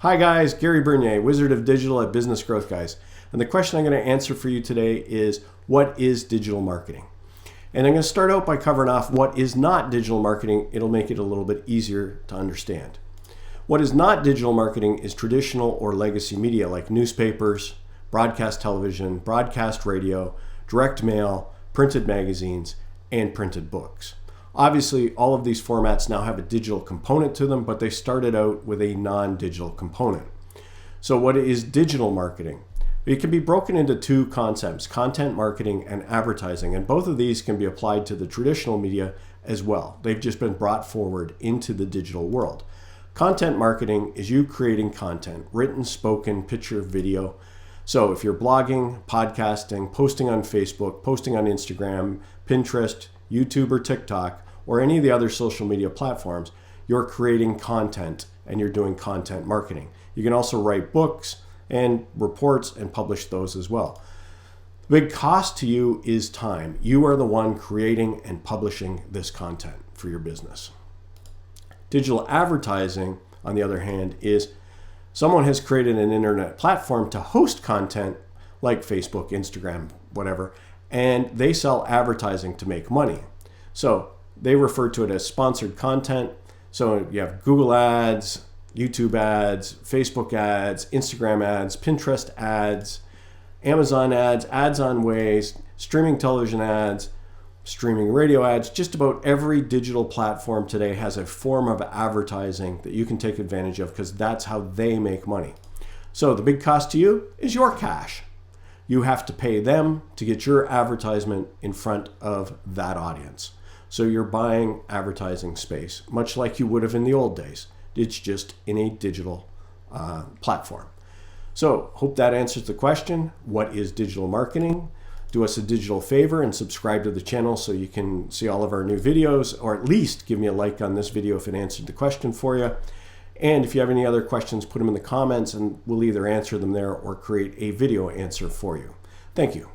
Hi guys, Gary Bernier, Wizard of Digital at Business Growth Guys. And the question I'm going to answer for you today is, what is digital marketing? And I'm going to start out by covering off what is not digital marketing. It'll make it a little bit easier to understand. What is not digital marketing is traditional or legacy media like newspapers, broadcast television, broadcast radio, direct mail, printed magazines, and printed books. Obviously, all of these formats now have a digital component to them, but they started out with a non-digital component. So what is digital marketing? It can be broken into two concepts, content marketing and advertising, and both of these can be applied to the traditional media as well. They've just been brought forward into the digital world. Content marketing is you creating content, written, spoken, picture, video. So if you're blogging, podcasting, posting on Facebook, posting on Instagram, Pinterest, YouTube or TikTok, or any of the other social media platforms, you're creating content and you're doing content marketing. You can also write books and reports and publish those as well. The big cost to you is time. You are the one creating and publishing this content for your business. Digital advertising, on the other hand, is someone has created an internet platform to host content like Facebook, Instagram, whatever, and they sell advertising to make money. So they refer to it as sponsored content. So you have Google ads, YouTube ads, Facebook ads, Instagram ads, Pinterest ads, Amazon ads, ads on Waze, streaming television ads, streaming radio ads. Just about every digital platform today has a form of advertising that you can take advantage of because that's how they make money. So the big cost to you is your cash. You have to pay them to get your advertisement in front of that audience. So you're buying advertising space, much like you would have in the old days. It's just in a digital platform. So hope that answers the question. What is digital marketing? Do us a digital favor and subscribe to the channel so you can see all of our new videos, or at least give me a like on this video if it answered the question for you. And if you have any other questions, put them in the comments and we'll either answer them there or create a video answer for you. Thank you.